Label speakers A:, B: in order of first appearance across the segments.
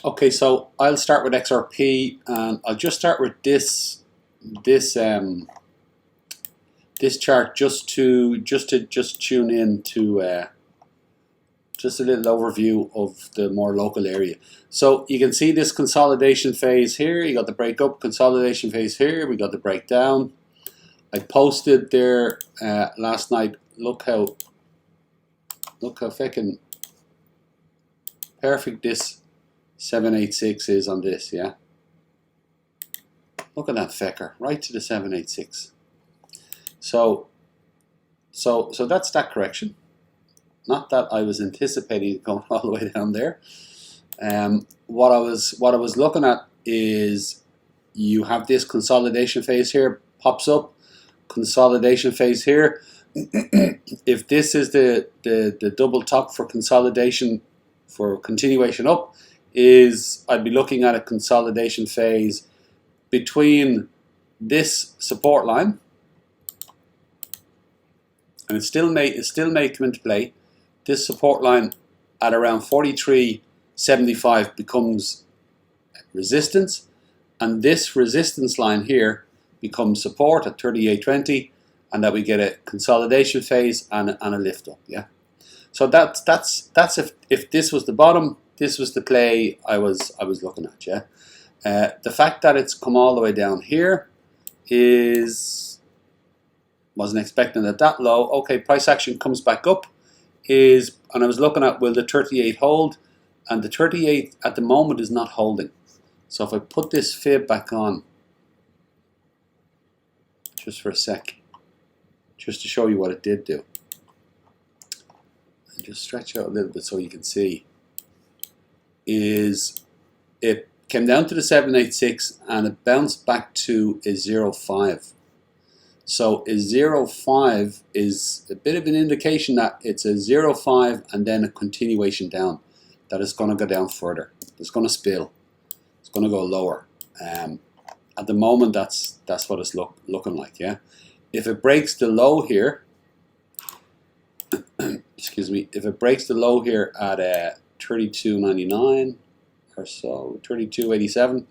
A: Okay, so I'll start with XRP, and I'll just start with this chart just to tune in to just a little overview of the more local area. So you can see this consolidation phase here. You got the breakup, consolidation phase here. We got the breakdown. I posted there last night. Look how fucking perfect this 786 is on this. Yeah. Look at that fecker, right to the 786. So that's that correction. Not that I was anticipating it going all the way down there. What I was looking at is you have this consolidation phase here, pops up, consolidation phase here. If this is the double top for consolidation for continuation up, is I'd be looking at a consolidation phase between this support line, and it still may come into play. This support line at around 43.75 becomes resistance, and this resistance line here becomes support at 38.20, and that we get a consolidation phase and a lift up. Yeah, so that's if this was the bottom, this was the play I was looking at. Yeah, the fact that it's come all the way down here wasn't expecting it that low. Okay, price action comes back up. And I was looking at, will the 38 hold, and the 38 at the moment is not holding. So if I put this fib back on just for a sec, just to show you what it did do, and just stretch out a little bit so you can see, is it came down to the 786 and it bounced back to a 0.5. So a 0.5 is a bit of an indication that it's a 0.5 and then a continuation down, that it's going to go down further. It's going to spill. It's going to go lower. At the moment, that's what it's looking like. Yeah. If it breaks the low here, excuse me. If it breaks the low here at 32.99 or so, 32.87,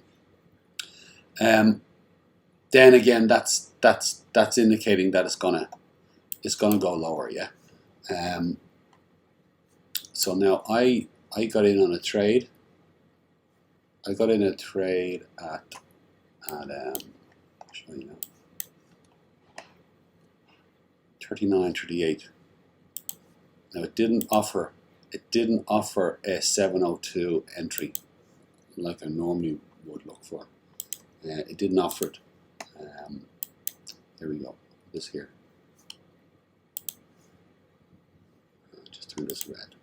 A: then again, that's indicating that it's gonna go lower. Yeah. So now I got in on a trade. I got in a trade at I'll show you now, 39.38. Now it didn't offer a 702 entry like I normally would look for. It didn't offer it. There we go. This here. Just turn this red.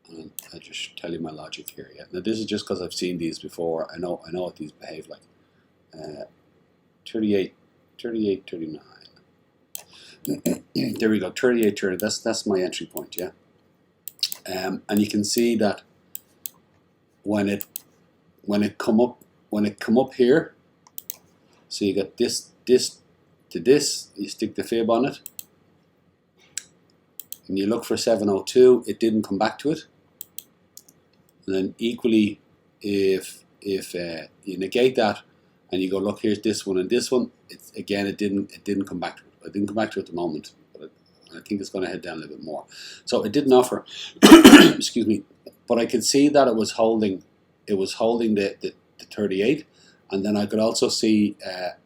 A: And I'll just tell you my logic here. Yeah. Now this is just because I've seen these before. I know what these behave like. 38.39. There we go. 38.30. That's my entry point. Yeah. And you can see that when it come up here, so you got this to this, you stick the fib on it, and you look for 702. It didn't come back to it. And then equally, if you negate that and you go, look, here's this one and this one, it didn't come back to it. It didn't come back to it at the moment, but I think it's going to head down a little bit more. So it didn't offer. Excuse me, but I could see that it was holding. It was holding the 38, and then I could also see that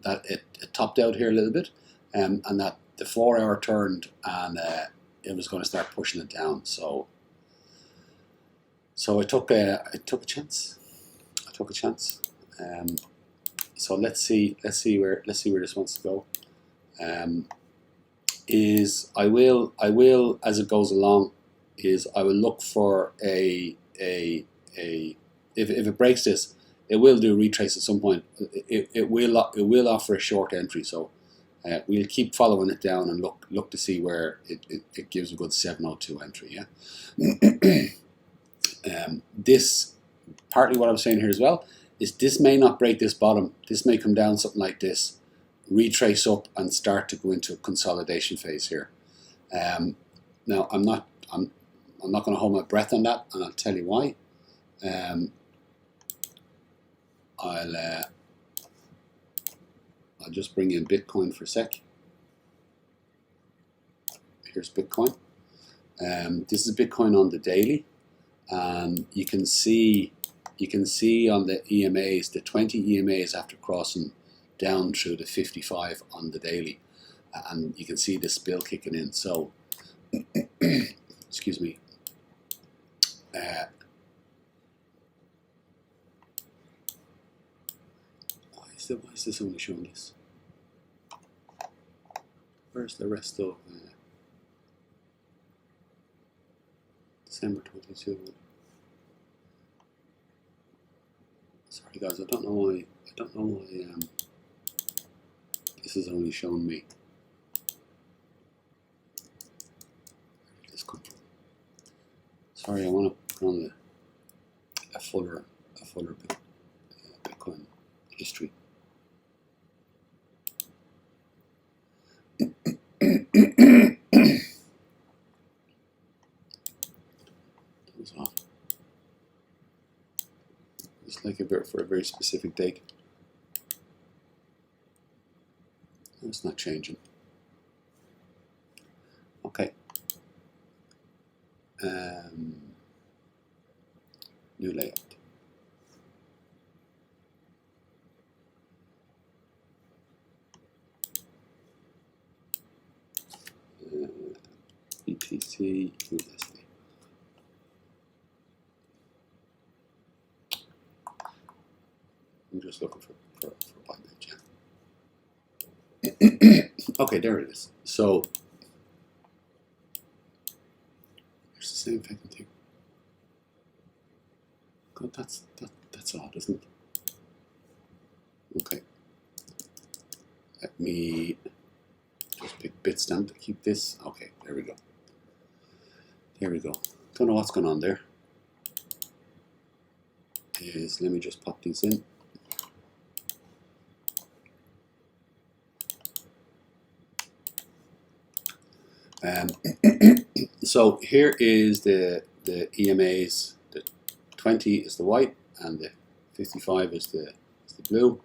A: it topped out here a little bit, and that the 4 hour turned, and it was going to start pushing it down. So I took a chance. I took a chance. So let's see where this wants to go. Is I will as it goes along, is I will look for if it breaks this, it will do a retrace at some point. It will offer a short entry. So we'll keep following it down and look to see where it gives a good 702 entry. Yeah. This partly what I'm saying here as well is this may not break this bottom. This may come down something like this, retrace up and start to go into a consolidation phase here. Now I'm not going to hold my breath on that, and I'll tell you why. I'll just bring in Bitcoin for a sec. Here's Bitcoin. This is Bitcoin on the daily, and you can see on the EMAs, the 20 EMAs after crossing down through the 55 on the daily, and you can see the spill kicking in. So, excuse me. Why is this only showing this? Where's the rest of December 22? Sorry guys, I don't know why this is only showing me. Where did this come from? Sorry, I want to put on a fuller Bitcoin history. It's like for a very specific date. It's not changing. Okay. New layout. BTC USD. I'm just looking for Binance. Okay, there it is. So it's the same fucking thing. God, that's odd, isn't it? Okay. Let me just pick Bitstamp to keep this. Okay, there we go. There we go. Don't know what's going on there. Let me just pop these in. So here is the EMAs. The 20 is the white, and the 55 is the blue.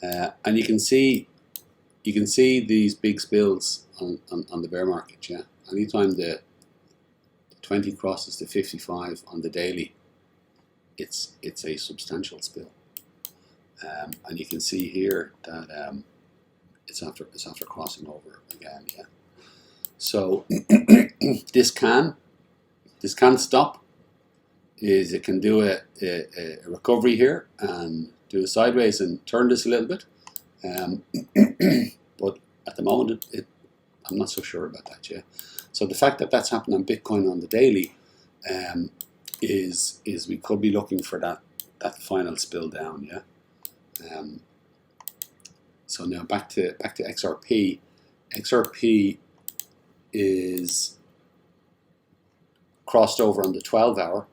A: And you can see these big spills on the bear market. Yeah, anytime the 20 crosses the 55 on the daily, it's a substantial spill. And you can see here that it's after crossing over again. Yeah. So this can stop. It can do a recovery here and do a sideways and turn this a little bit. But at the moment, I'm not so sure about that. Yeah. So the fact that that's happening on Bitcoin on the daily is we could be looking for that final spill down. Yeah. So now back to XRP. XRP is crossed over on the 12-hour.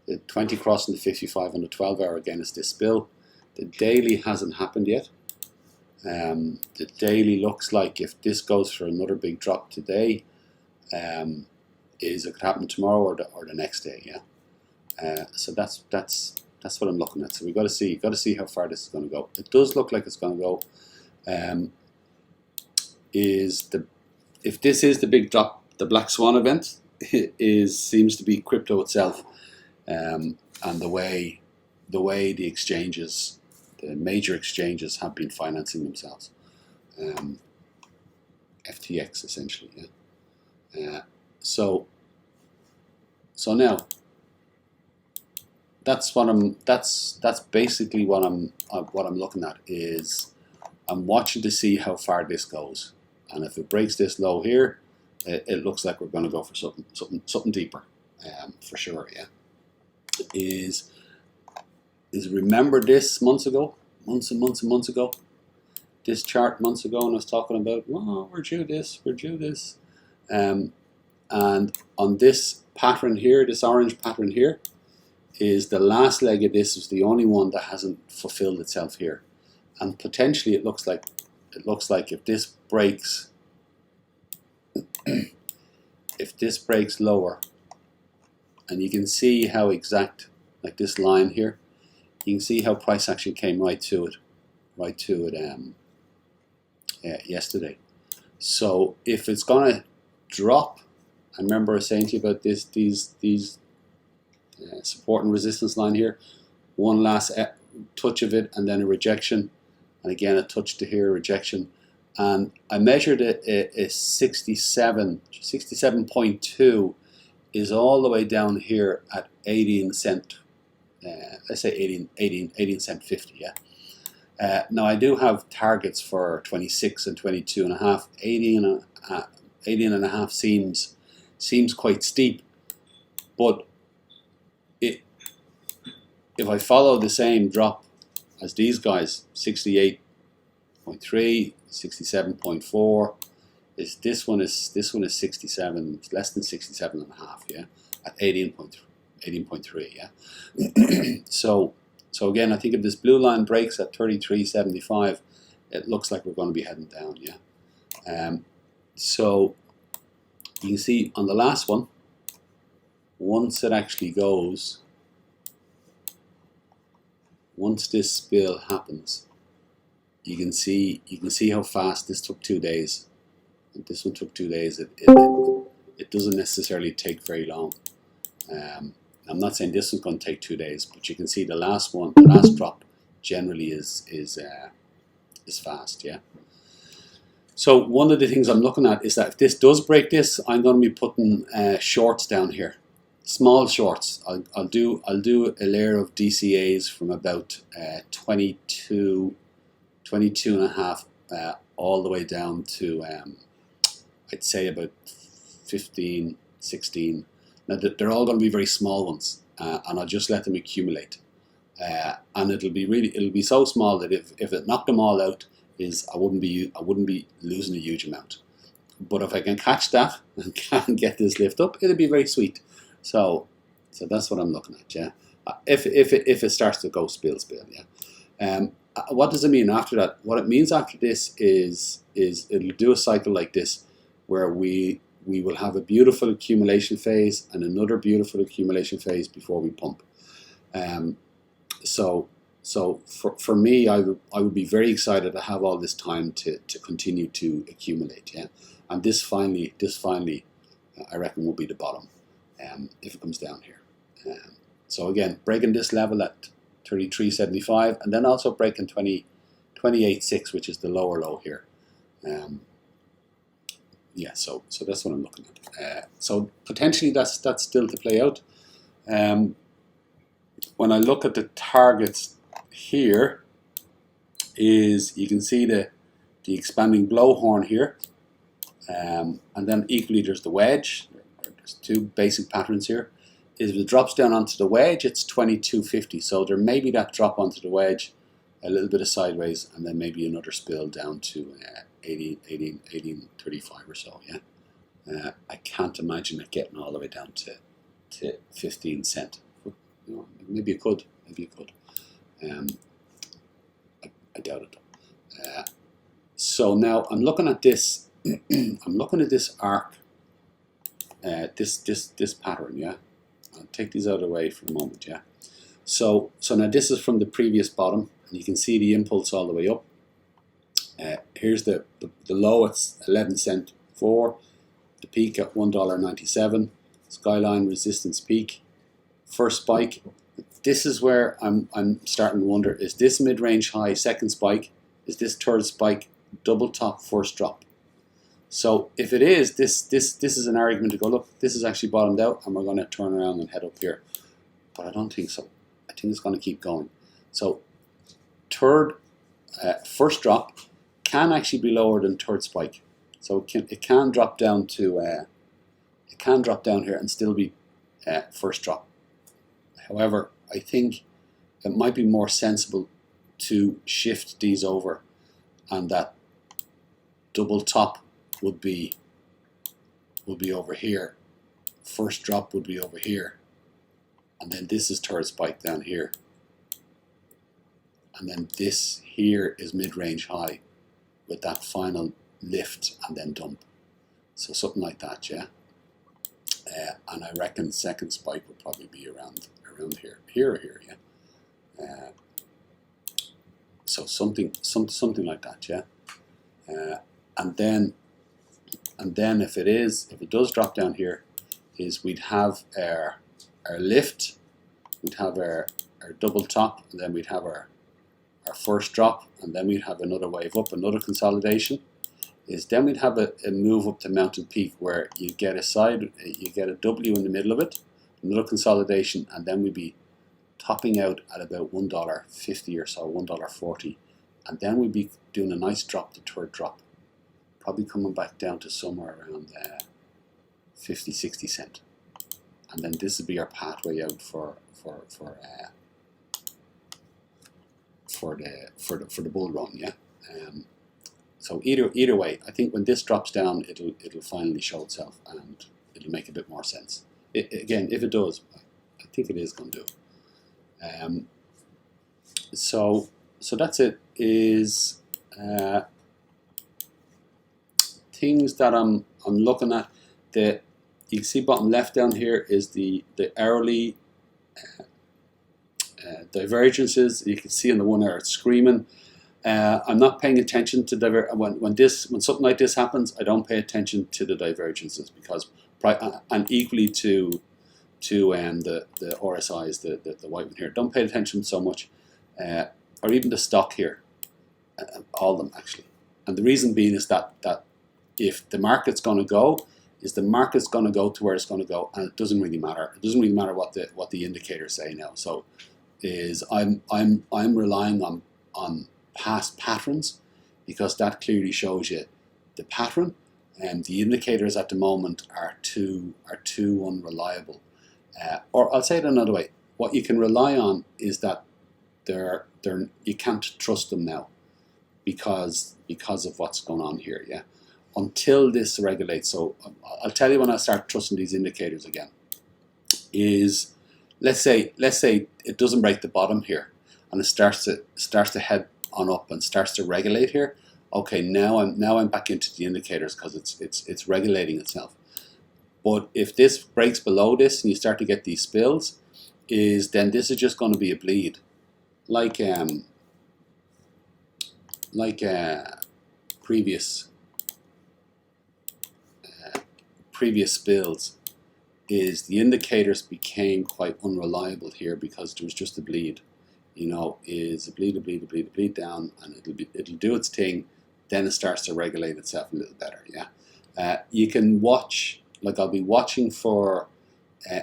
A: The 20 crossing the 55 on the 12-hour again is this spill. The daily hasn't happened yet. The daily looks like if this goes for another big drop today, it could happen tomorrow or the next day. Yeah. So that's what I'm looking at. So we've got to see how far this is going to go. It does look like it's going to go. If this is the big drop, the black swan event seems to be crypto itself, and the way the exchanges, the major exchanges, have been financing themselves. FTX essentially. Yeah. So now that's basically what I'm looking at. Is I'm watching to see how far this goes, and if it breaks this low here, it looks like we're going to go for something deeper, for sure. Yeah. Is remember this months and months ago, this chart months ago, and I was talking about, oh, we're due this, and on this pattern here, this orange pattern here, is the last leg of this is the only one that hasn't fulfilled itself here, and potentially it looks like if this breaks, if this breaks lower, and you can see how exact, like this line here, you can see how price action came right to it yesterday. So if it's gonna drop, I remember saying to you about these support and resistance line here, one last touch of it and then a rejection, and again a touch to here, a rejection, and I measured it a 67.2 is all the way down here at 18 cent, let's say 18 cent 50, yeah. Now I do have targets for 26 and 22 and a half. 18 and a half seems quite steep, but if I follow the same drop as these guys, 68.3, 67.4, this one is 67, less than 67 and a half, yeah, at 18.3, yeah. So again, I think if this blue line breaks at 33.75, it looks like we're going to be heading down, yeah. So you can see on the last one, once it actually goes, once this spill happens, you can see how fast this took 2 days. And this one took 2 days. It doesn't necessarily take very long. I'm not saying this one's going to take 2 days, but you can see the last one, the last drop, generally is fast, yeah. So one of the things I'm looking at is that if this does break this, I'm going to be putting shorts down here, small shorts. I'll do a layer of DCAs from about 22 and a half all the way down to I'd say about 15, 16. Now they're all going to be very small ones, and I'll just let them accumulate. And it'll be so small that if it knocked them all out, I wouldn't be losing a huge amount. But if I can catch that and can get this lift up, it'll be very sweet. So that's what I'm looking at, yeah. If it starts to go spill, yeah. What does it mean after that? What it means after this is it'll do a cycle like this, where we will have a beautiful accumulation phase and another beautiful accumulation phase before we pump. So for me, I would be very excited to have all this time to continue to accumulate, yeah. And this finally, I reckon will be the bottom, if it comes down here. So again, breaking this level at 33.75, and then also breaking 28.6, which is the lower low here. Yeah, so that's what I'm looking at. So potentially that's still to play out. When I look at the targets here, is you can see the expanding blowhorn here, and then equally there's the wedge. There's two basic patterns here. If it drops down onto the wedge, it's 22.50. So there may be that drop onto the wedge, a little bit of sideways, and then maybe another spill down to 18.35 or so. Yeah, I can't imagine it getting all the way down to 15 cent. You know, maybe it could. I doubt it. So now I'm looking at this. I'm looking at this arc. This pattern. Yeah. I'll take these out of the way for a moment, yeah. So now this is from the previous bottom, and you can see the impulse all the way up. Here's the low, it's 11 cent 4, the peak at $1.97, skyline resistance peak, first spike. This is where I'm starting to wonder, is this mid-range high second spike? Is this third spike double top first drop? So if it is, this is an argument to go, look, this is actually bottomed out and we're going to turn around and head up here. But I don't think so. I think it's going to keep going. So first drop can actually be lower than third spike. So it can drop down to here and still be first drop. However, I think it might be more sensible to shift these over, and that double top would be over here, first drop would be over here, and then this is third spike down here, and then this here is mid-range high with that final lift and then dump. So something like that, yeah. and I reckon second spike will probably be around here or here, yeah. So something like that, yeah. And then if it does drop down here, is we'd have our lift, we'd have our double top, and then we'd have our first drop, and then we'd have another wave up, another consolidation. Then we'd have a move up to mountain peak where you get a W in the middle of it, another consolidation, and then we'd be topping out at about $1.50 or so, $1.40, and then we'd be doing a nice drop, the third drop, probably coming back down to somewhere around 50-60 cent, and then this would be our pathway out for the bull run, yeah. So either way, I think when this drops down, it'll finally show itself and it'll make a bit more sense. Again, if it does, I think it is going to do. So that's it. Is things that I'm looking at. You can see bottom left down here is the hourly divergences. You can see in the 1 hour it's screaming. I'm not paying attention to when something like this happens. I don't pay attention to the divergences because, and equally to the RSIs, the white one here. Don't pay attention so much, or even the stock here, all of them actually. And the reason being is that if the market's going to go, the market's going to go to where it's going to go, and it doesn't really matter. It doesn't really matter what the indicators say now. So, I'm relying on past patterns because that clearly shows you the pattern, and the indicators at the moment are too unreliable. Or I'll say it another way: what you can rely on is that you can't trust them now because of what's going on here. Yeah, until this regulates. So I'll tell you when I start trusting these indicators again. Is let's say it doesn't break the bottom here, and it starts to head on up and starts to regulate here. Okay, now I'm back into the indicators because it's regulating itself. But if this breaks below this and you start to get these spills, then this is just going to be a bleed, like previous spills. Is the indicators became quite unreliable here because there was just a bleed. Is a bleed down, and it'll do its thing. Then it starts to regulate itself a little better. Yeah, you can watch. Like I'll be watching for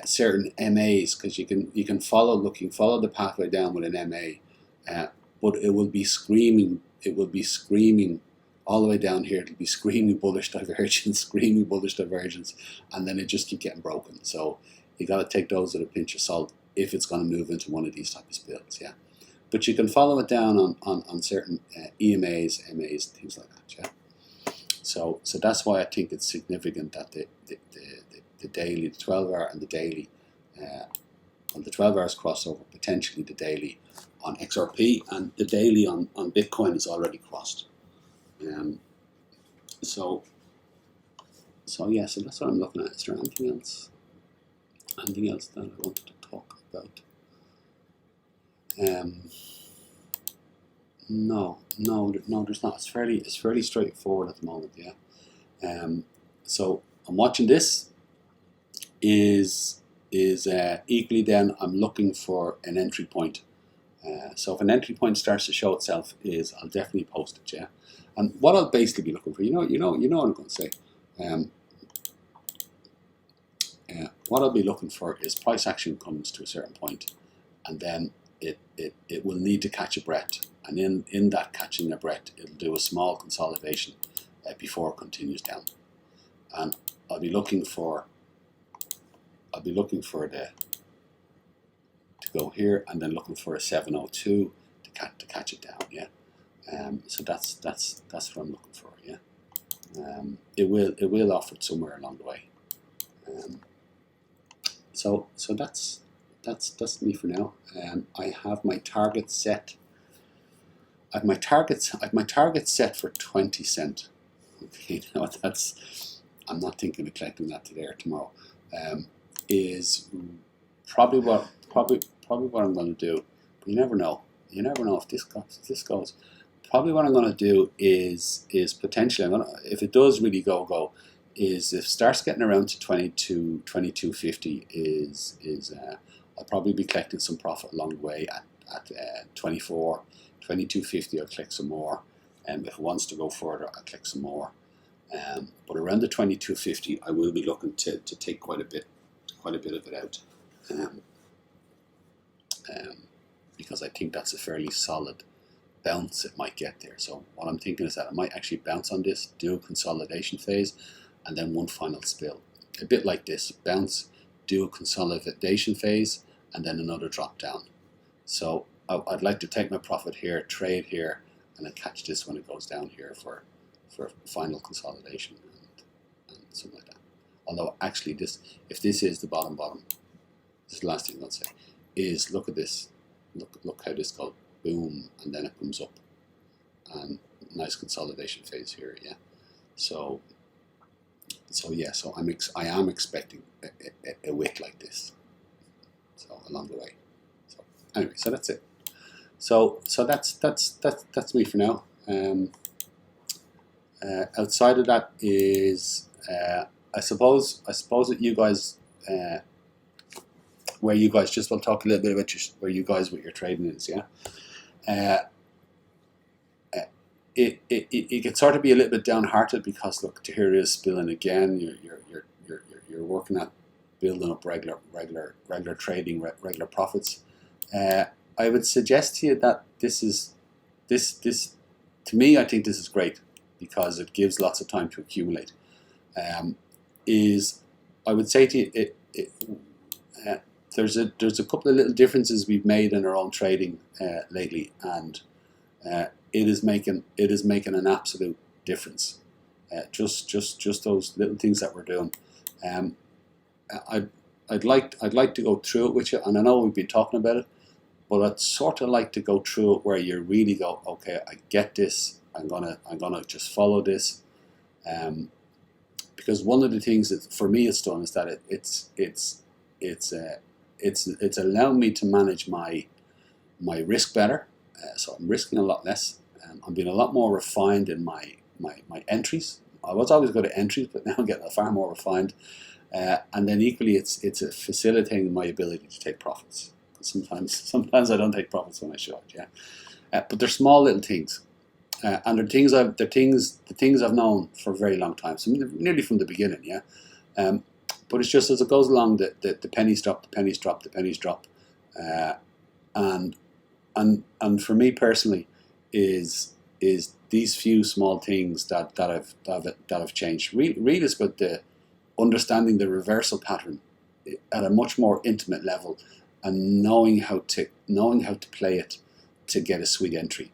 A: certain MAs because you can follow the pathway down with an MA, but it will be screaming. It will be screaming all the way down here. It'll be screaming bullish divergence, and then it just keep getting broken. So you got to take those with a pinch of salt if it's going to move into one of these type of spills, yeah. But you can follow it down on certain EMAs, MAs, things like that, yeah. So that's why I think it's significant that the daily, the 12-hour and the daily, the 12 hours crossover, potentially the daily on XRP, and the daily on Bitcoin is already crossed. So that's what I'm looking at. Is there anything else? Anything else that I wanted to talk about? No, there's not. It's fairly straightforward at the moment. Yeah. So I'm watching this. Is equally then I'm looking for an entry point. So if an entry point starts to show itself, I'll definitely post it. Yeah. And what I'll basically be looking for, you know what I'm going to say. What I'll be looking for is price action comes to a certain point, and then it will need to catch a breath, and in that catching a breath, it'll do a small consolidation before it continues down, and I'll be looking for to go here, and then looking for a 702 to catch it down. Yeah. So that's what I'm looking for. Yeah. It will offer it somewhere along the way. So that's me for now. I have my target set. I have my target set for 20 cent. Okay, now I'm not thinking of collecting that today or tomorrow. is probably what I'm going to do. But you never know. You never know if this goes. Probably what I'm going to do is potentially, if it does really go, is if it starts getting around to 22.50 I'll probably be collecting some profit along the way at 22.50. I'll collect some more, and if it wants to go further, I'll collect some more. But around the 22.50, I will be looking to take quite a bit of it out, because I think that's a fairly solid bounce it might get there. So what I'm thinking is that it might actually bounce on this, do a consolidation phase, and then one final spill. A bit like this, bounce, do a consolidation phase, and then another drop down. So I'd like to take my profit here, trade here, and then catch this when it goes down here for final consolidation and something like that. Although actually if this is the bottom, this is the last thing I'm going to say, is look at this. Look how this goes, boom, and then it comes up, and nice consolidation phase here, yeah. So I am expecting a wick like this, so along the way. So anyway, so that's it. So that's me for now. Outside of that is I suppose that you guys, where you guys, just will talk a little bit about where you guys with your trading is, yeah. It can sort of be a little bit downhearted because look, here it is spilling again. You're working at building up regular trading, regular profits. I would suggest to you that this to me, I think this is great because it gives lots of time to accumulate. I would say to you, there's a couple of little differences we've made in our own trading lately, and it is making an absolute difference. Just those little things that we're doing. I'd like to go through it with you, and I know we've been talking about it, but I'd sort of like to go through it where you really go, okay, I get this. I'm gonna just follow this, because one of the things that for me it's done is that it's allowed me to manage my risk better. So I'm risking a lot less. I'm being a lot more refined in my entries. I was always good at entries, but now I'm getting far more refined. And then equally, it's facilitating my ability to take profits. Sometimes I don't take profits when I should, yeah. But they're small little things, and they're things I've known for a very long time, so nearly from the beginning, yeah. But it's just as it goes along, the pennies drop, and for me personally, is these few small things that have changed. Really, it's about the understanding the reversal pattern at a much more intimate level, and knowing how to play it to get a sweet entry.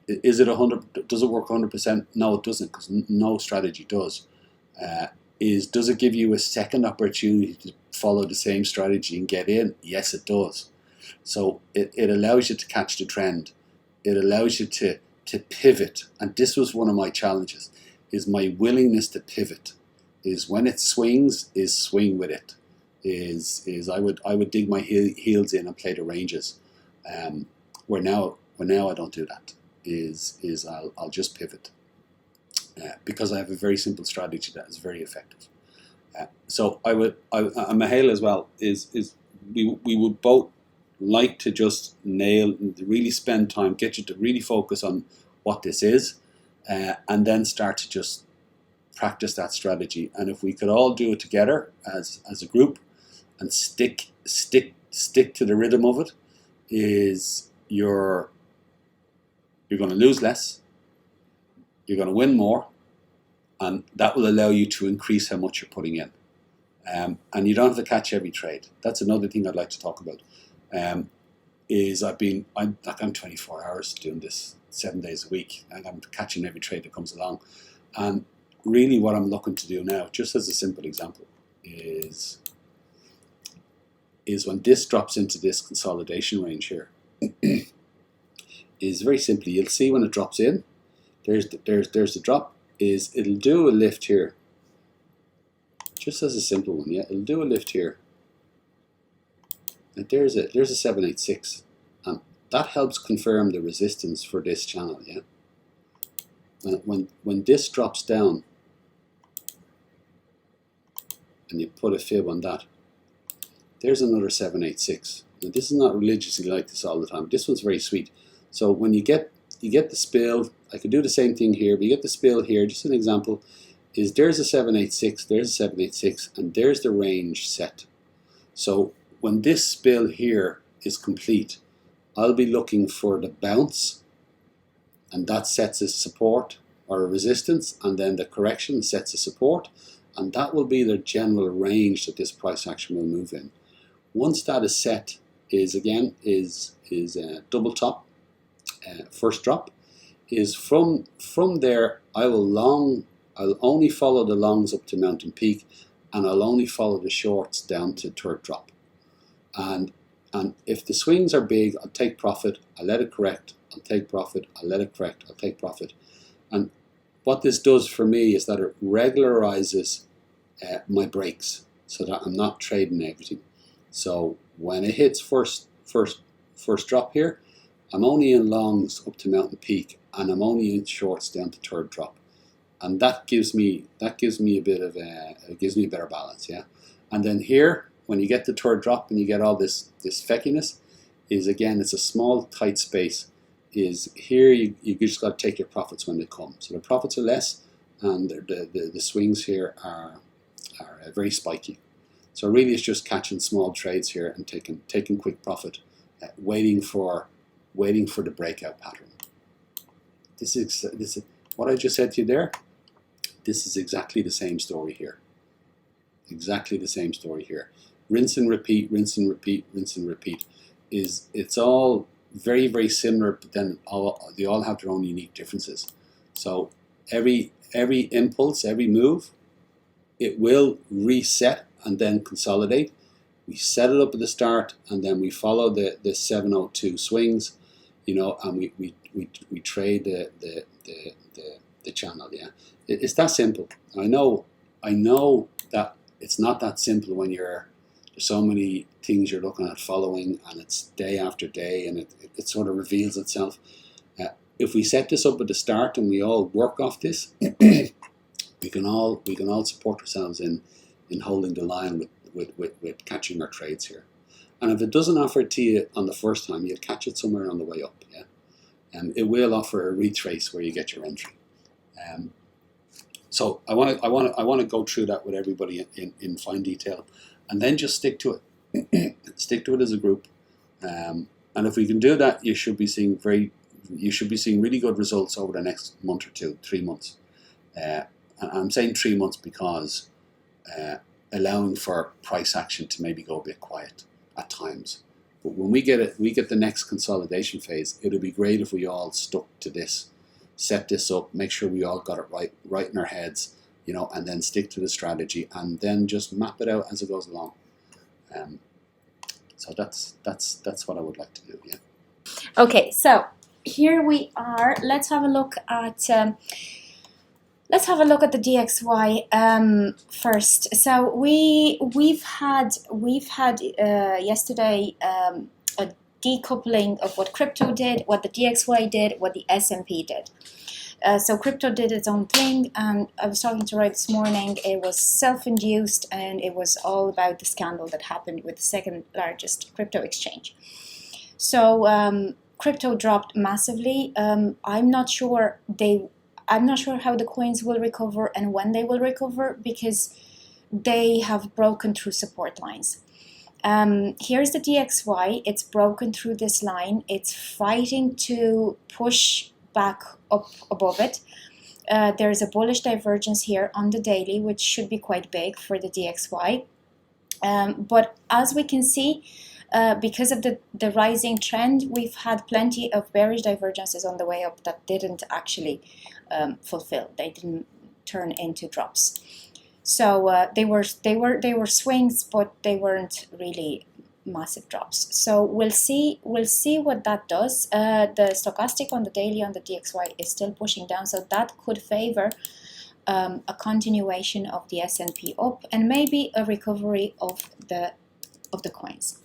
A: Is it 100? Does it work 100%? No, it doesn't, because no strategy does. Does it give you a second opportunity to follow the same strategy and get in? Yes, it does. So it allows you to catch the trend. It allows you to pivot. And this was one of my challenges, is my willingness to pivot. Is when it swings, is swing with it. Is I would dig my heels in and play the ranges. Where now I don't do that. I'll just pivot. Because I have a very simple strategy that is very effective. So and Mihail as well is we would both like to just nail, really spend time, get you to really focus on what this is, and then start to just practice that strategy. And if we could all do it together as a group and stick to the rhythm of it, is you're going to lose less, you're going to win more, and that will allow you to increase how much you're putting in. And you don't have to catch every trade. That's another thing I'd like to talk about. I'm 24 hours doing this 7 days a week, and I'm catching every trade that comes along. And really what I'm looking to do now, just as a simple example, is when this drops into this consolidation range here, is very simply, you'll see when it drops in, there's the drop, is it'll do a lift here, just as a simple one, yeah, it'll do a lift here. And there's a 786, and that helps confirm the resistance for this channel, yeah. When this drops down, and you put a fib on that, there's another 786. Now this is not religiously like this all the time. This one's very sweet. So when you get the spill, I could do the same thing here, but you get the spill here. Just an example is there's a 786, there's a 786, and there's the range set. So when this spill here is complete, I'll be looking for the bounce, and that sets a support or a resistance, and then the correction sets a support, and that will be the general range that this price action will move in. Once that is set, is a double top, first drop, is from there I'll only follow the longs up to mountain peak, and I'll only follow the shorts down to third drop. And if the swings are big, I'll take profit, I'll let it correct, I'll take profit, I'll let it correct, I'll take profit. And what this does for me is that it regularizes my breaks, so that I'm not trading everything. So when it hits first drop here, I'm only in longs up to mountain peak, and I'm only in shorts down to third drop, and that gives me a bit of it gives me a better balance, yeah. And then here, when you get the third drop and you get all this feckiness, is again, it's a small tight space. Is here you just got to take your profits when they come. So the profits are less, and the swings here are very spiky. So really, it's just catching small trades here and taking quick profit, waiting for the breakout pattern. This is what I just said to you there. This is exactly the same story here. Exactly the same story here. Rinse and repeat, rinse and repeat, rinse and repeat. It's all very, very similar, but then they all have their own unique differences. So every impulse, every move, it will reset and then consolidate. We set it up at the start, and then we follow the 702 swings, you know, and we trade the channel. Yeah, it's that simple. I know that it's not that simple when there's so many things you're looking at following, and it's day after day, and it sort of reveals itself. If we set this up at the start and we all work off this, we can all support ourselves in holding the line with catching our trades here. And if it doesn't offer it to you on the first time, you'll catch it somewhere on the way up. Yeah, and it will offer a retrace where you get your entry. So I want to go through that with everybody in fine detail, and then just stick to it. Stick to it as a group, and if we can do that, you should be seeing really good results over the next month or two, 3 months. And I'm saying 3 months because allowing for price action to maybe go a bit quiet at times. But when we get the next consolidation phase, it'll be great if we all stuck to this, set this up, make sure we all got it right in our heads, you know, and then stick to the strategy, and then just map it out as it goes along. So that's what I would like to do. Yeah.
B: Okay, so here we are. Let's have a look at the DXY first. So we've had yesterday a decoupling of what crypto did, what the DXY did, what the S&P did. So crypto did its own thing, and I was talking to Roy this morning. It was self-induced, and it was all about the scandal that happened with the second largest crypto exchange. So crypto dropped massively. I'm not sure how the coins will recover and when they will recover, because they have broken through support lines. Here's the DXY. It's broken through this line. It's fighting to push back up above it. There's a bullish divergence here on the daily, which should be quite big for the DXY. But as we can see, because of the rising trend, we've had plenty of bearish divergences on the way up that didn't actually fulfill. They didn't turn into drops. So they were swings, but they weren't really massive drops. So we'll see what that does. The stochastic on the daily on the DXY is still pushing down, so that could favor a continuation of the S&P up, and maybe a recovery of the coins.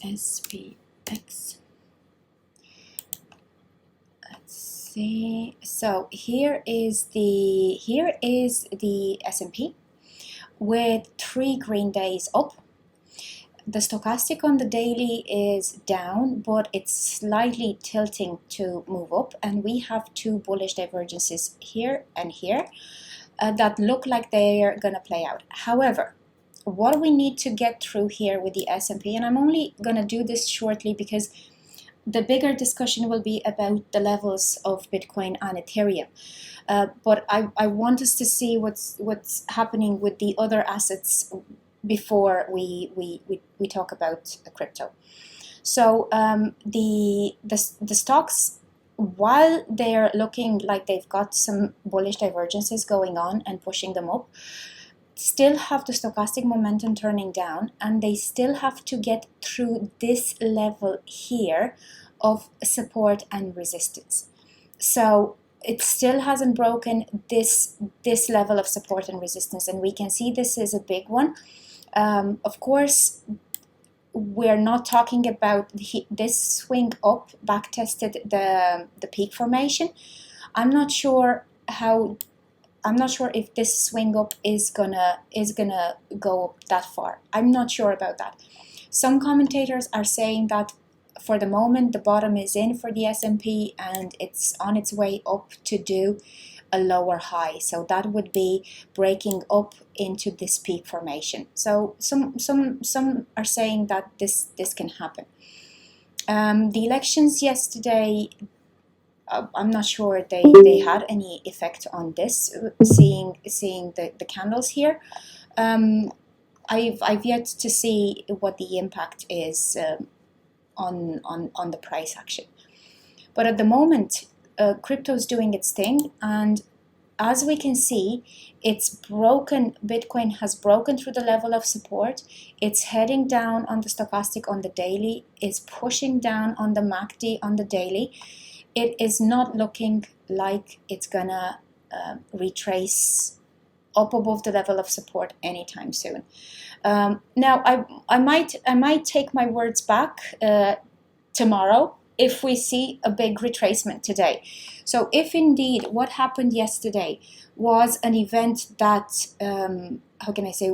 B: SPX. Let's see. So here is the S&P with 3 green days up. The stochastic on the daily is down, but it's slightly tilting to move up, and we have 2 bullish divergences here and here that look like they're gonna play out. However, what we need to get through here with the S&P, and I'm only gonna do this shortly because the bigger discussion will be about the levels of Bitcoin and Ethereum. But I want us to see what's happening with the other assets before we talk about crypto. So the stocks, while they're looking like they've got some bullish divergences going on and pushing them up, still have the stochastic momentum turning down, and they still have to get through this level here of support and resistance. So it still hasn't broken this level of support and resistance, and we can see this is a big one. Of course, we're not talking about this swing up back tested the peak formation. I'm not sure if this swing up is gonna go up that far. I'm not sure about that. Some commentators are saying that for the moment the bottom is in for the S&P and it's on its way up to do a lower high. So that would be breaking up into this peak formation. So some are saying that this can happen. The elections yesterday, I'm not sure they had any effect on this. Seeing the candles here, I've yet to see what the impact is on the price action. But at the moment, crypto is doing its thing, and as we can see, it's broken. Bitcoin has broken through the level of support. It's heading down on the stochastic on the daily. It's pushing down on the MACD on the daily. It is not looking like it's gonna retrace up above the level of support anytime soon. Now, I might take my words back tomorrow if we see a big retracement today. So if indeed what happened yesterday was an event that, how can I say,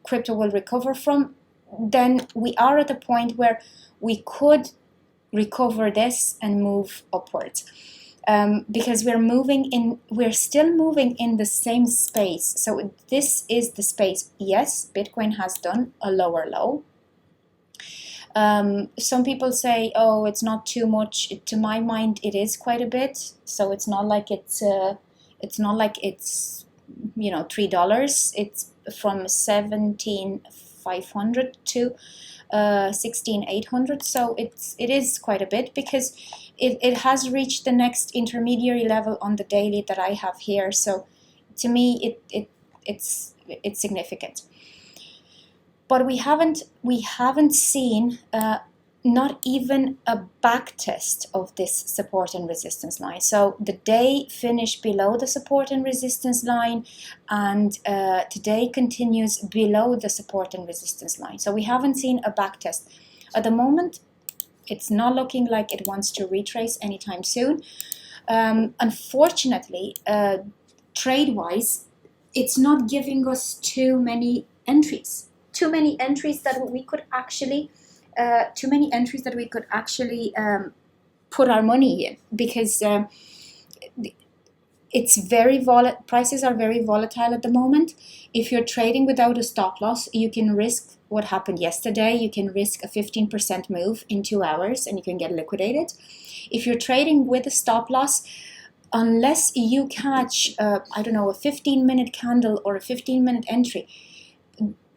B: crypto will recover from, then we are at a point where we could recover this and move upwards. Because we're still moving in the same space. So this is the space. Yes, Bitcoin has done a lower low. Some people say, oh, it's not too much. To my mind, it is quite a bit. So it's not like it's $3. It's from 17,500 to 16,800. So it is quite a bit, because it has reached the next intermediary level on the daily that I have here. So to me, it's significant. But we haven't seen not even a back test of this support and resistance line. So the day finished below the support and resistance line, and today continues below the support and resistance line. So we haven't seen a back test. At the moment, it's not looking like it wants to retrace anytime soon. Unfortunately, trade-wise, it's not giving us too many entries that we could actually put our money in, because it's very volatile. Prices are very volatile at the moment. If you're trading without a stop loss, you can risk what happened yesterday. You can risk a 15% move in 2 hours and you can get liquidated. If you're trading with a stop loss, unless you catch a 15-minute candle or a 15-minute entry,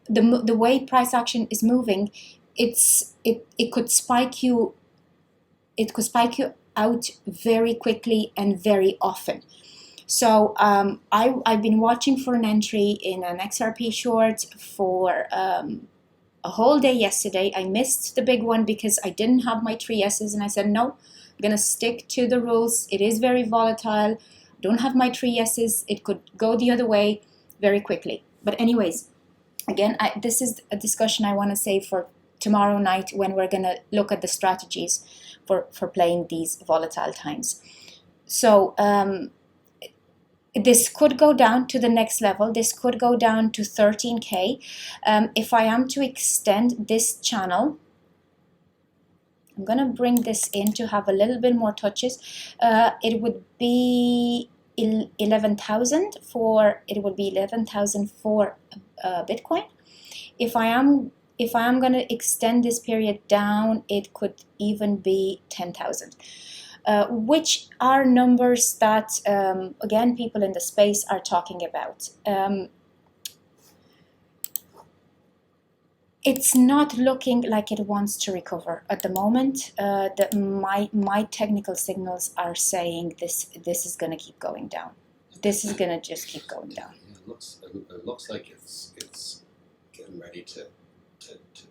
B: the way price action is moving, it could spike you out very quickly and very often. So I've been watching for an entry in an XRP short for a whole day yesterday. I missed the big one because I didn't have my 3 S's, and I said no, I'm gonna stick to the rules. It is very volatile. Don't have my 3 yeses. It could go the other way very quickly. But anyways, again, this is a discussion I want to save for tomorrow night when we're going to look at the strategies for playing these volatile times. So this could go down to the next level. This could go down to 13K. If I am to extend this channel, I'm going to bring this in to have a little bit more touches. It would be 11,000 for Bitcoin. If I am going to extend this period down, it could even be 10,000. Which are numbers that, again, people in the space are talking about. It's not looking like it wants to recover at the moment. My technical signals are saying this is going to keep going down. This is going to just keep going down.
A: Yeah, it looks like it's getting ready to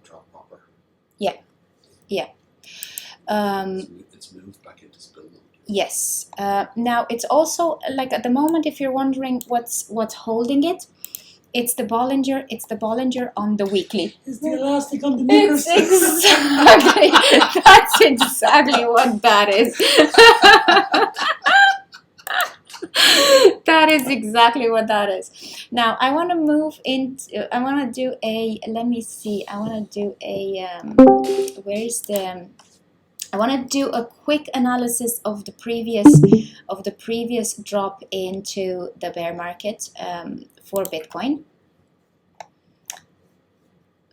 A: drop proper.
B: Yeah, yeah.
A: It's moved back into spill mode.
B: Yes. Now it's also like at the moment, if you're wondering what's holding it, it's the Bollinger. It's the Bollinger on the weekly.
C: It's the elastic on the knickers.
B: Exactly. That's exactly what that is. That is exactly what that is. Now I want to move into. I want to do a. Let me see. I want to do a. Where's the? I want to do a quick analysis of the previous drop into the bear market for Bitcoin.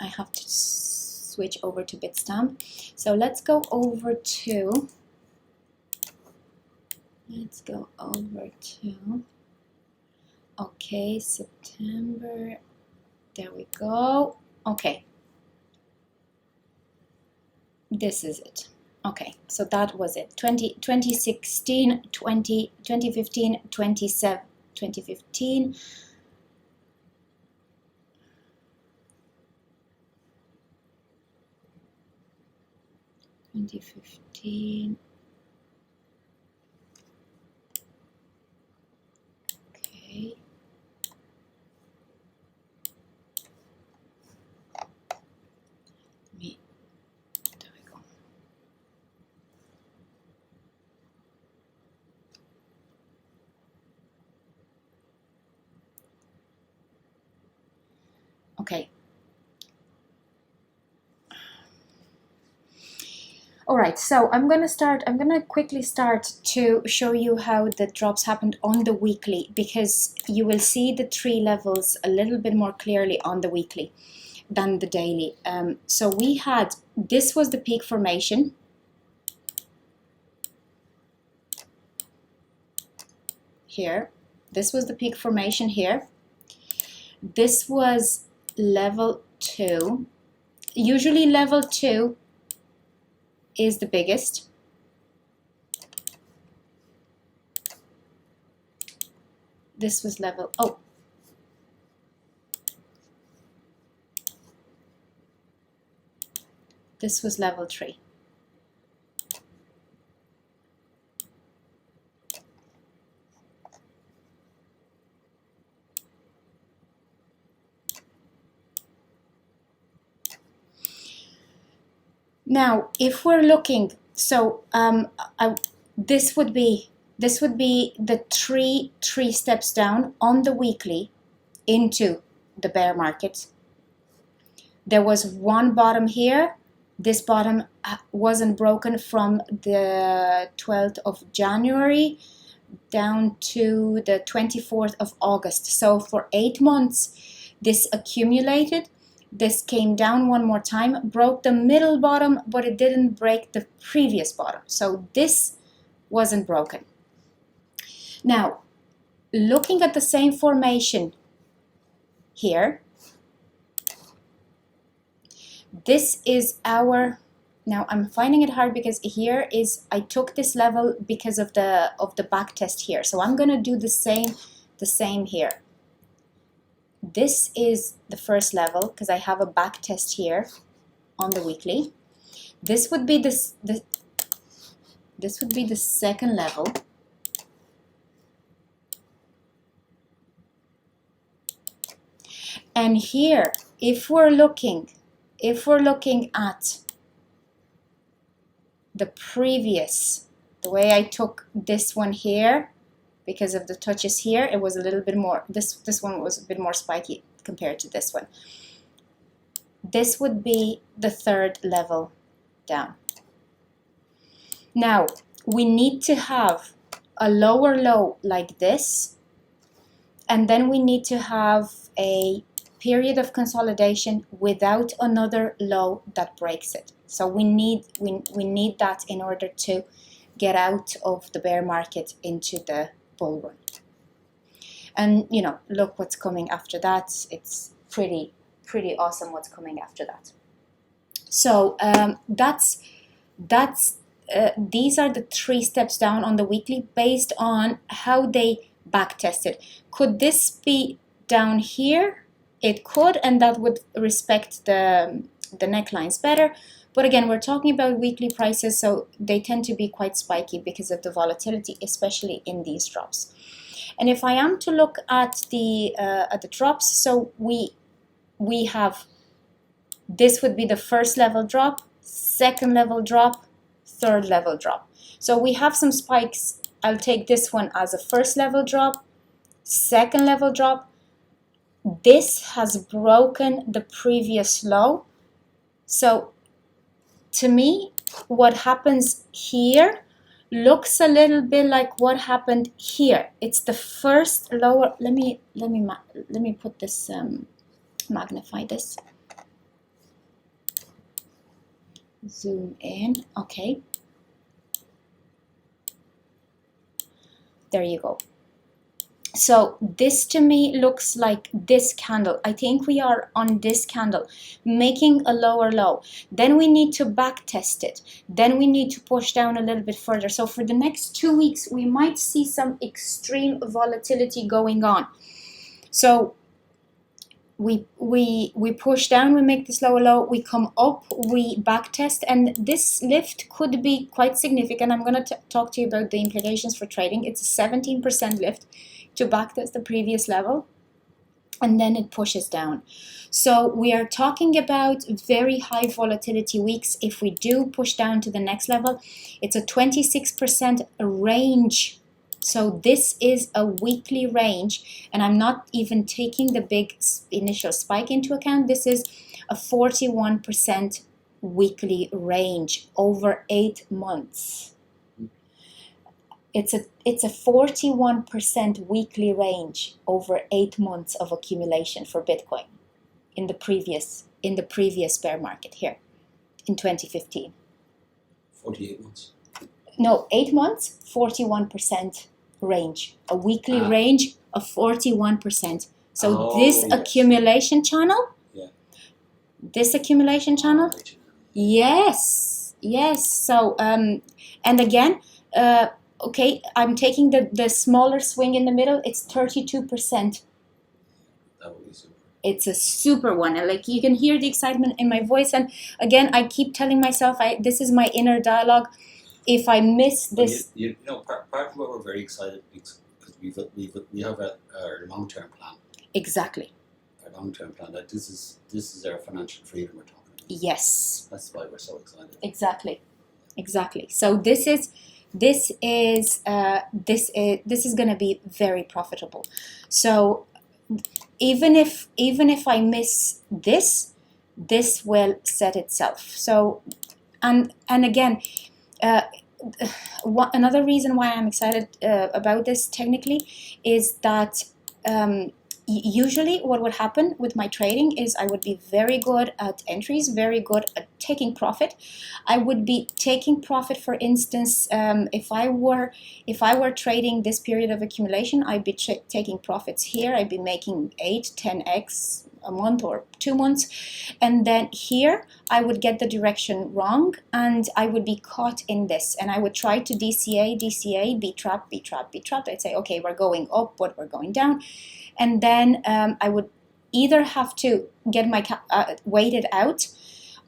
B: I have to switch over to Bitstamp. So let's go over to. Okay, September. There we go. Okay. This is it. Okay, so that was it. 2016, 2015, 2015, 2015. Okay. There we go. Okay. All right, so I'm going to quickly start to show you how the drops happened on the weekly, because you will see the 3 levels a little bit more clearly on the weekly than the daily. So we had, this was the peak formation. Here, this was the peak formation here. This was level 2. Usually level 2 is the biggest. This was level, this was level 3. Now, if we're looking, so this would be the three steps down on the weekly into the bear market. There was one bottom here. This bottom wasn't broken from the 12th of January down to the 24th of August. So for 8 months, this accumulated. This came down one more time, broke the middle bottom, but it didn't break the previous bottom. So this wasn't broken. Now, looking at the same formation here, this is our, now I'm finding it hard because here is, I took this level because of the back test here. So I'm gonna do the same here. This is the first level because I have a back test here on the weekly. This would be this would be the second level. And here, if we're looking at the previous, the way I took this one here, because of the touches here, it was a little bit more, this one was a bit more spiky compared to this one. This would be the third level down. Now, we need to have a lower low like this, and then we need to have a period of consolidation without another low that breaks it. So we need that in order to get out of the bear market into the bull run. And you know, look what's coming after that. It's pretty awesome what's coming after that. So these are the 3 steps down on the weekly based on how they back tested. Could this be down here? It could, and that would respect the necklines better. But again, we're talking about weekly prices, so they tend to be quite spiky because of the volatility, especially in these drops. And if I am to look at the drops, so we have, this would be the first level drop, second level drop, third level drop. So we have some spikes. I'll take this one as a first level drop, second level drop. This has broken the previous low. So to me, what happens here looks a little bit like what happened here. It's the first lower. Let me put this, magnify this. Zoom in. Okay. There you go. So this to me looks like this candle. I think we are on this candle, making a lower low. Then we need to back test it. Then we need to push down a little bit further. So for the next 2 weeks, we might see some extreme volatility going on. So we push down, we make this lower low, we come up, we back test, and this lift could be quite significant. I'm going to talk to you about the implications for trading. It's a 17% lift to backtest the previous level, and then it pushes down. So we are talking about very high volatility weeks. If we do push down to the next level, it's a 26% range. So this is a weekly range, and I'm not even taking the big initial spike into account. This is a 41% weekly range over 8 months. It's a 41% weekly range over 8 months of accumulation for Bitcoin in the previous bear market here in 2015.
A: 48 months.
B: No, 8 months, 41% range. A weekly range of 41%. So this accumulation channel, this accumulation channel, yes. So, and again, okay, I'm taking the smaller swing in the middle. It's 32%.
A: That would be super.
B: It's a super one. And like, you can hear the excitement in my voice. And again, I keep telling myself, this is my inner dialogue. If I miss this,
A: you know, part of what we're very excited because we have our long-term plan.
B: Exactly.
A: Our long-term plan. That this is our financial freedom we're talking about.
B: Yes.
A: That's why we're so excited.
B: Exactly. So this is going to be very profitable. So even if I miss this will set itself. So and again, another reason why I'm excited about this technically is that usually what would happen with my trading is I would be very good at entries, very good at taking profit. I would be taking profit, for instance, if I were trading this period of accumulation, I'd be taking profits here. I'd be making 8, 10x a month or 2 months, and then here I would get the direction wrong and I would be caught in this, and I would try to DCA, B trap. I'd say, okay, we're going up, but we're going down, and then I would either have to get my waited out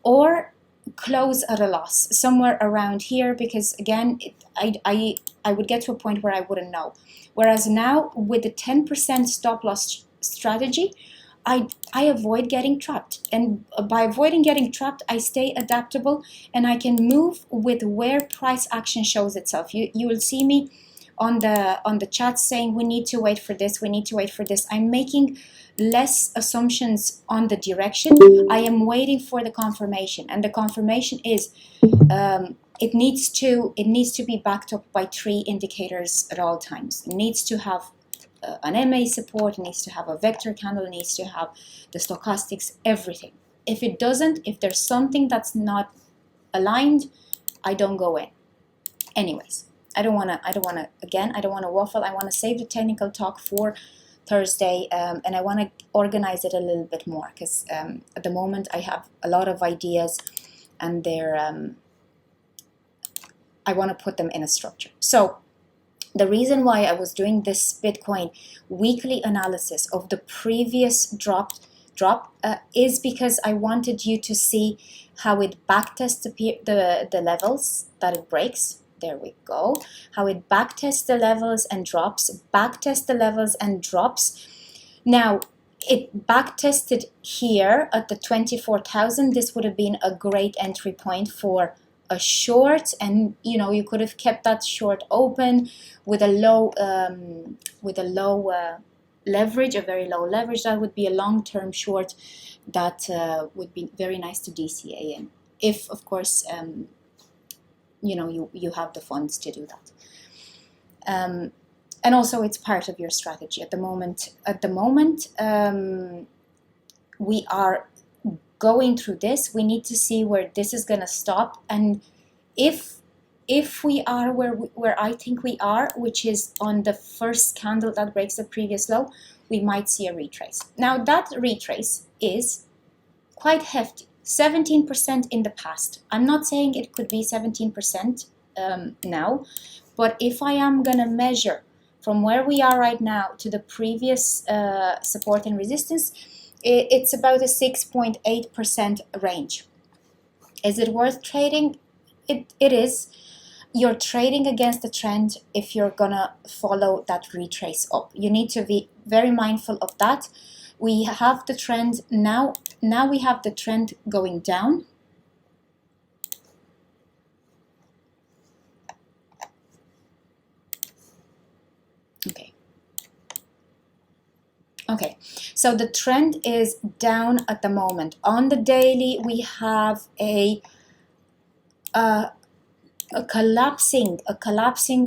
B: or close at a loss somewhere around here, because again I would get to a point where I wouldn't know. Whereas now with the 10% stop loss strategy, I avoid getting trapped, and by avoiding getting trapped, I stay adaptable, and I can move with where price action shows itself. You will see me on the chat saying we need to wait for this, we need to wait for this. I'm making less assumptions on the direction. I am waiting for the confirmation, and the confirmation is it needs to be backed up by 3 indicators at all times. It needs to have an MA support, it needs to have a vector candle, it needs to have the stochastics, everything. If it doesn't, if there's something that's not aligned, I don't go in. Anyways, I don't wanna waffle. I wanna save the technical talk for Thursday, and I wanna organize it a little bit more, because at the moment I have a lot of ideas, and they're I wanna put them in a structure. So the reason why I was doing this Bitcoin weekly analysis of the previous drop is because I wanted you to see how it backtests the levels that it breaks. There we go. How it backtests the levels and drops, backtests the levels and drops. Now, it backtested here at the 24,000. This would have been a great entry point for a short, and you could have kept that short open with a low leverage, a very low leverage. That would be a long-term short that would be very nice to DCA in, if of course you have the funds to do that. And also it's part of your strategy at the moment. We are going through this. We need to see where this is going to stop, and if we are where I think we are, which is on the first candle that breaks the previous low, we might see a retrace. Now that retrace is quite hefty, 17% in the past. I'm not saying it could be 17% now, but if I am going to measure from where we are right now to the previous support and resistance, it's about a 6.8% range. Is it worth trading? It is. You're trading against the trend if you're gonna follow that retrace up. You need to be very mindful of that. We have the trend now. Now we have the trend going down. Okay, so the trend is down at the moment. On the daily, we have a collapsing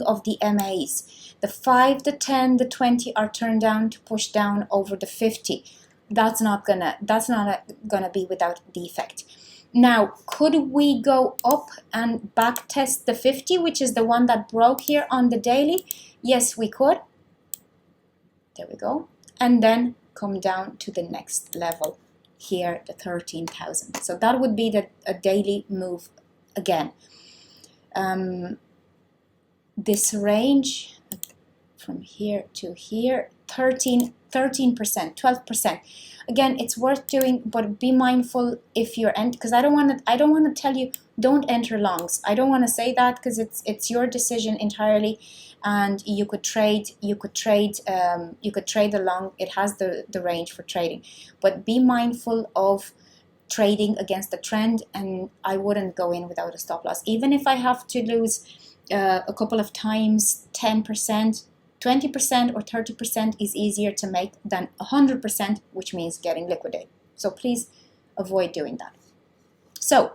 B: of the MAs. The 5, the 10, the 20 are turned down to push down over the 50. That's not gonna be without defect. Now, could we go up and back test the 50, which is the one that broke here on the daily? Yes, we could. There we go. And then come down to the next level here, the 13,000. So that would be a daily move again. This range from here to here, 13%, 12%. Again, it's worth doing, but be mindful if you're because I don't want to tell you don't enter longs. I don't want to say that, because it's your decision entirely, and you could trade along. It has the range for trading, but be mindful of trading against the trend, and I wouldn't go in without a stop loss. Even if I have to lose a couple of times, 10%, 20% or 30% is easier to make than 100%, which means getting liquidated. So please avoid doing that. So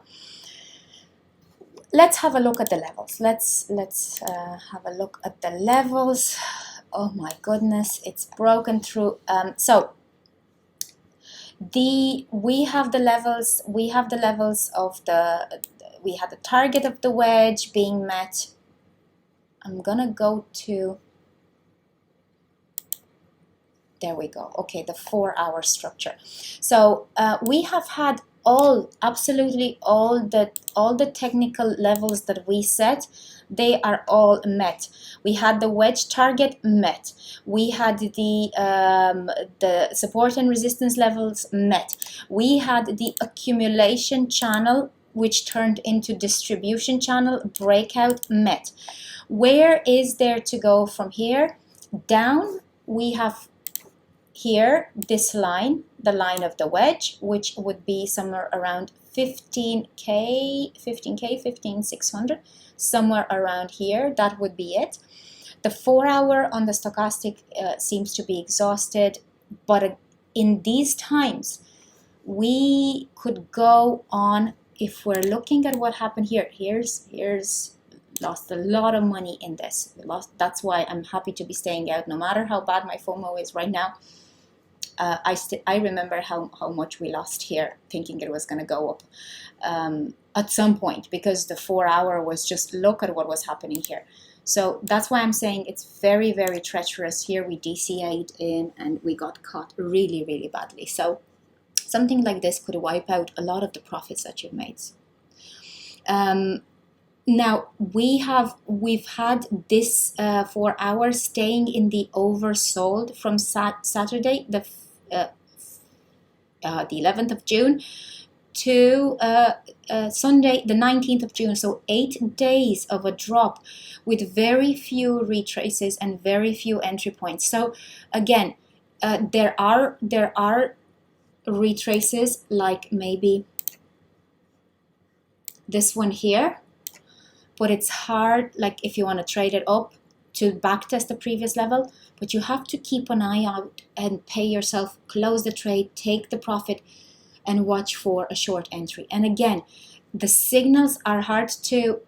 B: let's have a look at the levels. Let's have a look at the levels. Oh my goodness, it's broken through. We have the levels of we had the target of the wedge being met. I'm gonna go to, there we go. Okay, the 4-hour structure. So we have had absolutely all the technical levels that we set. They are all met. We had the wedge target met. We had the support and resistance levels met. We had the accumulation channel, which turned into distribution channel breakout, met. Where is there to go from here? Down, we have here this line, the line of the wedge, which would be somewhere around 15,600, somewhere around here. That would be it. The 4 hour on the stochastic seems to be exhausted, but in these times, we could go on. If we're looking at what happened here, here's lost a lot of money in this. That's why I'm happy to be staying out, no matter how bad my FOMO is right now. I remember how much we lost here, thinking it was going to go up at some point, because the 4 hour was just, look at what was happening here. So that's why I'm saying it's very, very treacherous here. We DCA'd in and we got caught really, really badly. So something like this could wipe out a lot of the profits that you've made. Now we've had this 4 hours staying in the oversold from Saturday, the 11th of June, to Sunday, the 19th of June. So 8 days of a drop with very few retraces and very few entry points. So again, there are retraces, like maybe this one here, but it's hard, like if you want to trade it up, to backtest the previous level. But you have to keep an eye out and pay yourself, close the trade, take the profit, and watch for a short entry. And again, the signals are hard to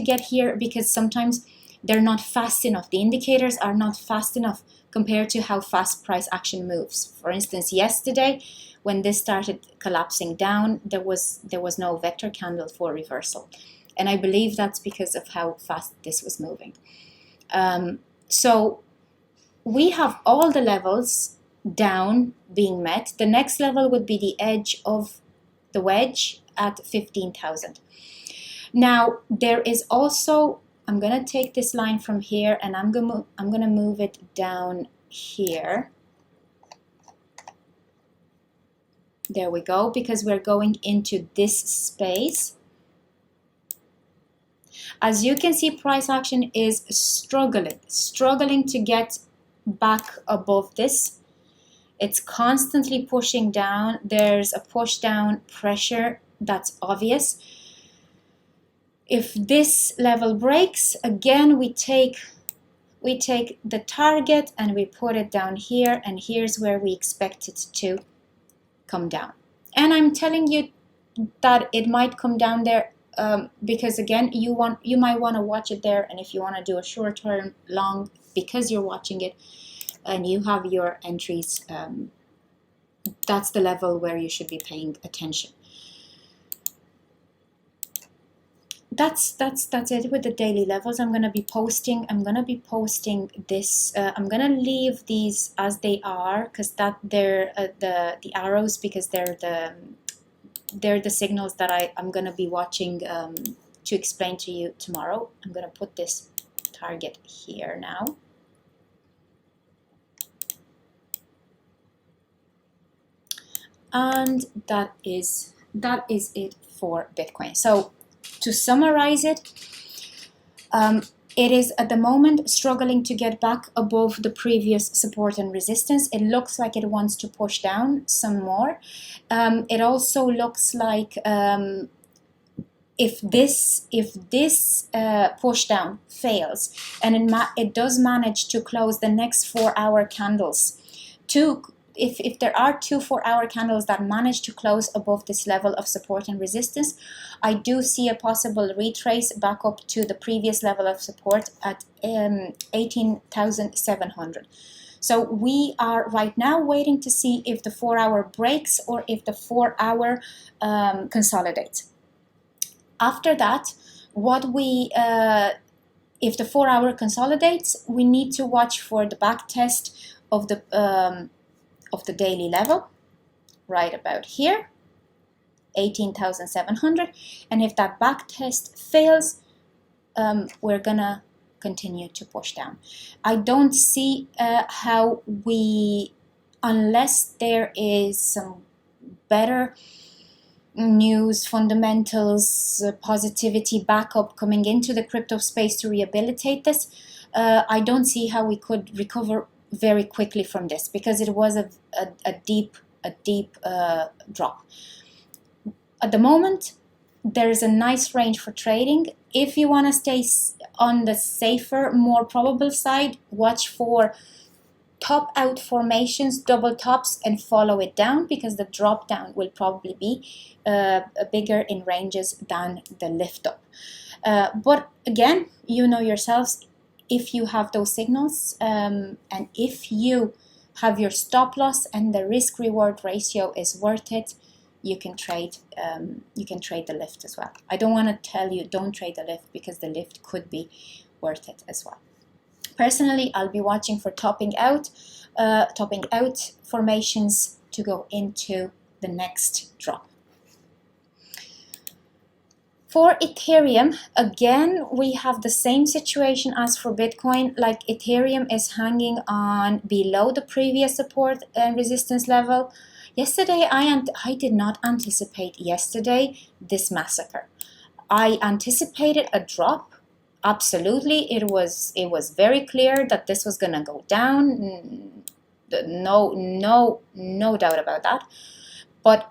B: get here, because sometimes they're not fast enough. The indicators are not fast enough compared to how fast price action moves. For instance, yesterday, when this started collapsing down, there was no vector candle for reversal. And I believe that's because of how fast this was moving. So we have all the levels down being met. The next level would be the edge of the wedge at 15,000. Now there is also, I'm gonna take this line from here and I'm gonna move it down here. There we go, because we're going into this space. As you can see, price action is struggling to get back above this. It's constantly pushing down. There's a push down pressure that's obvious. If this level breaks, again, we take the target and we put it down here, and here's where we expect it to come down. And I'm telling you that it might come down there because again, you might want to watch it there, and if you want to do a short term long because you're watching it and you have your entries, that's the level where you should be paying attention. That's it with the daily levels. I'm gonna be posting this. I'm gonna leave these as they are, because they're the arrows, because they're the signals that I'm gonna be watching to explain to you tomorrow. I'm gonna put this target here now. And that is it for Bitcoin. So to summarize it, it is at the moment struggling to get back above the previous support and resistance. It looks like it wants to push down some more. It also looks like if this push down fails and it does manage to close the next 4 hour candles, if there are 2 4-hour candles that manage to close above this level of support and resistance, I do see a possible retrace back up to the previous level of support at 18,700. So we are right now waiting to see if the 4-hour breaks or if the 4-hour consolidates. After that, if the 4-hour consolidates, we need to watch for the back test of the daily level, right about here, 18,700. And if that back test fails, we're gonna continue to push down. I don't see how unless there is some better news, fundamentals, positivity backup coming into the crypto space to rehabilitate this, I don't see how we could recover very quickly from this, because it was a deep deep drop. At the moment, there is a nice range for trading. If you want to stay on the safer, more probable side, watch for top out formations, double tops, and follow it down, because the drop down will probably be bigger in ranges than the lift up. But again, you know yourselves, if you have those signals and if you have your stop loss and the risk reward ratio is worth it, you can trade the lift as well. I don't want to tell you don't trade the lift, because the lift could be worth it as well. Personally, I'll be watching for topping out formations to go into the next drop. For Ethereum, again, we have the same situation as for Bitcoin. Like, Ethereum is hanging on below the previous support and resistance level. Yesterday, I did not anticipate yesterday this massacre. I anticipated a drop. Absolutely, it was very clear that this was gonna go down. No doubt about that. But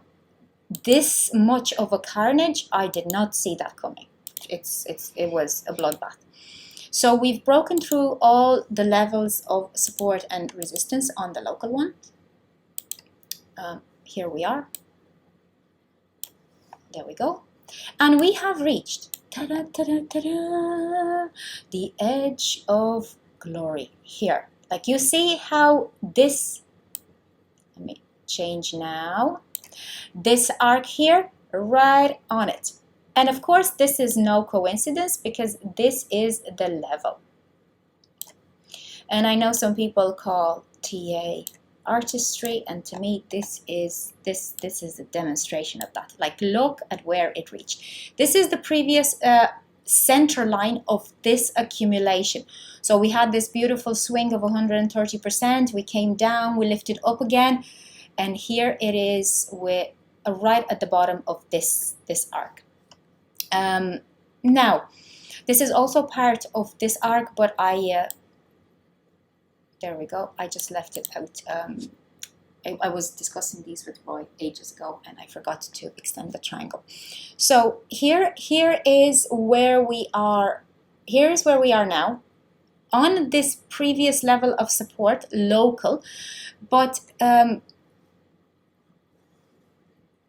B: this much of a carnage, I did not see that coming. It was a bloodbath. So we've broken through all the levels of support and resistance on the local one. Here we are. There we go. And we have reached the edge of glory here. Like, you see how this, let me change now, this arc here, right on it. And of course, this is no coincidence, because this is the level. And I know some people call TA artistry, and to me this is a demonstration of that. Like, look at where it reached. This is the previous center line of this accumulation. So we had this beautiful swing of 130%. We came down, we lifted up again, and here it is with right at the bottom of this arc. Now, this is also part of this arc, but there we go. I just left it out. I was discussing these with Roy ages ago, and I forgot to extend the triangle. So here is where we are. Here is where we are now, on this previous level of support, local, but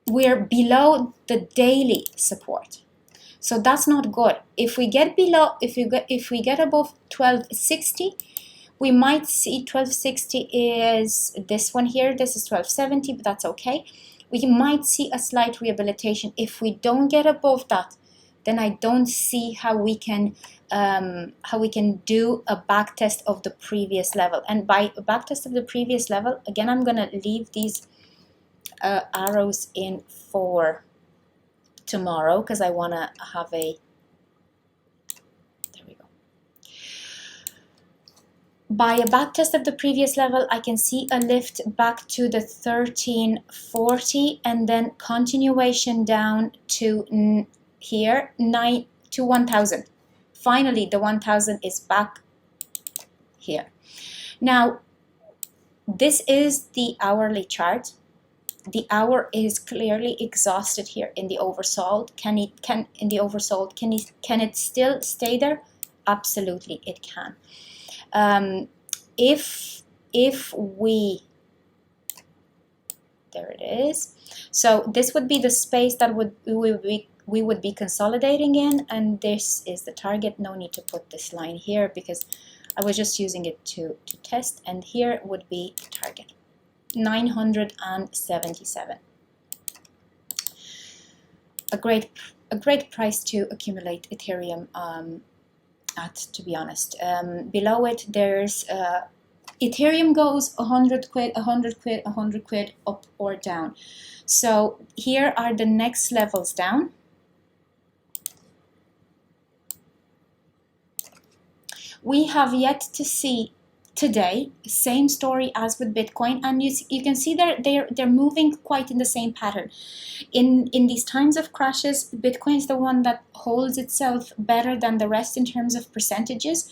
B: we're below the daily support. So that's not good. If we get below, if we get above 1260. We might see 1260 is this one here. This is 1270, but that's okay. We might see a slight rehabilitation. If we don't get above that, then I don't see how we can do a back test of the previous level. And by a back test of the previous level, again, I'm gonna leave these arrows in for tomorrow, because I wanna have a. By a back test of the previous level, I can see a lift back to the 1340, and then continuation down to here, 9 to 1000. Finally, the 1000 is back here. Now, this is the hourly chart. The hour is clearly exhausted here in the oversold. Can it still stay there? Absolutely, it can. If we, there it is. So this would be the space that we would be consolidating in, and this is the target. No need to put this line here, because I was just using it to test, and here would be the target, 977. A great price to accumulate Ethereum at, to be honest. Below it, there's Ethereum goes 100 quid, 100 quid, 100 quid, up or down. So here are the next levels down. We have yet to see today, same story as with Bitcoin, and you can see they're moving quite in the same pattern. In these times of crashes, Bitcoin is the one that holds itself better than the rest in terms of percentages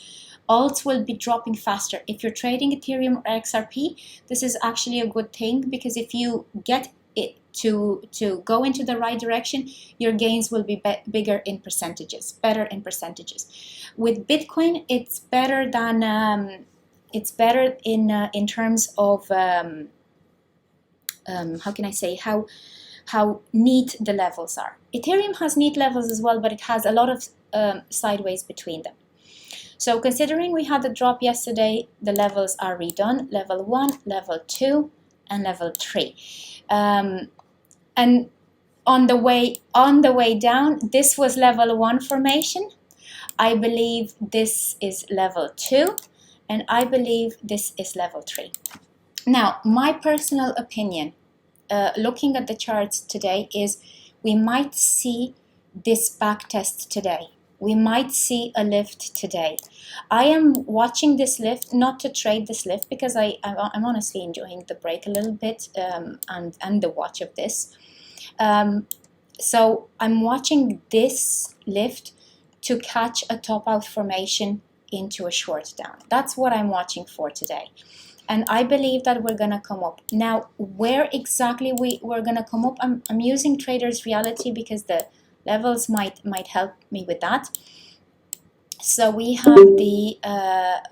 B: alts will be dropping faster. If you're trading Ethereum or XRP, this is actually a good thing, because if you get it to go into the right direction, your gains will be bigger in percentages, better in percentages. With Bitcoin, it's better than it's better in terms of how can I say, how neat the levels are. Ethereum has neat levels as well, but it has a lot of sideways between them. So considering we had the drop yesterday, the levels are redone: level 1, level 2, and level 3. And on the way down, this was level 1 formation. I believe this is level 2, and I believe this is level 3. Now, my personal opinion, looking at the charts today, is we might see this back test today. We might see a lift today. I am watching this lift, not to trade this lift, because I'm honestly enjoying the break a little bit, and the watch of this. So I'm watching this lift to catch a top out formation into a short down. That's what I'm watching for today. And I believe that we're going to come up. Now, where exactly we're going to come up, I'm using Trader's Reality because the levels might help me with that. So we have the,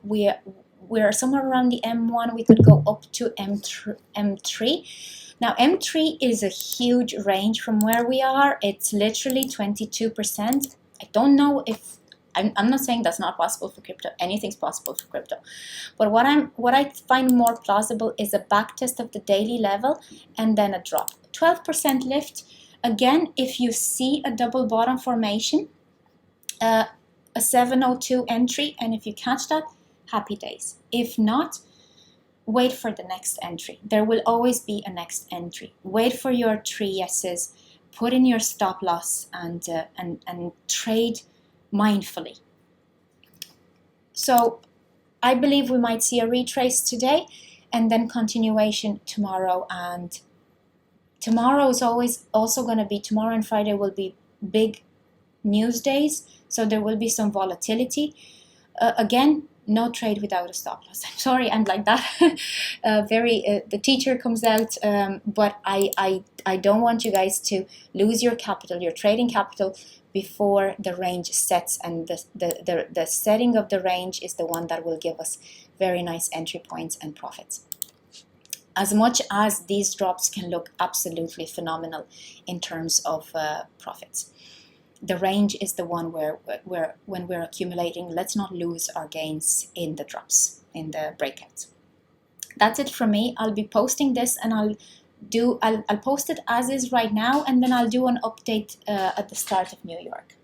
B: we're somewhere around the M1. We could go up to M3. Now, M3 is a huge range from where we are. It's literally 22%. I don't know if, I'm not saying that's not possible for crypto. Anything's possible for crypto. But what I find more plausible is a back test of the daily level and then a drop. 12% lift. Again, if you see a double bottom formation, a 702 entry, and if you catch that, happy days. If not, wait for the next entry. There will always be a next entry. Wait for your 3 yeses, put in your stop loss, and trade mindfully. So I believe we might see a retrace today and then continuation tomorrow. And tomorrow is always also going to be, tomorrow and Friday will be big news days. So there will be some volatility. Again, no trade without a stop loss. I'm sorry, I'm like that. The teacher comes out, but I don't want you guys to lose your capital, your trading capital, before the range sets, and the setting of the range is the one that will give us very nice entry points and profits. As much as these drops can look absolutely phenomenal in terms of profits, the range is the one where when we're accumulating, let's not lose our gains in the drops, in the breakouts. That's it from me. I'll be posting this, and I'll post it as is right now, and then I'll do an update at the start of New York.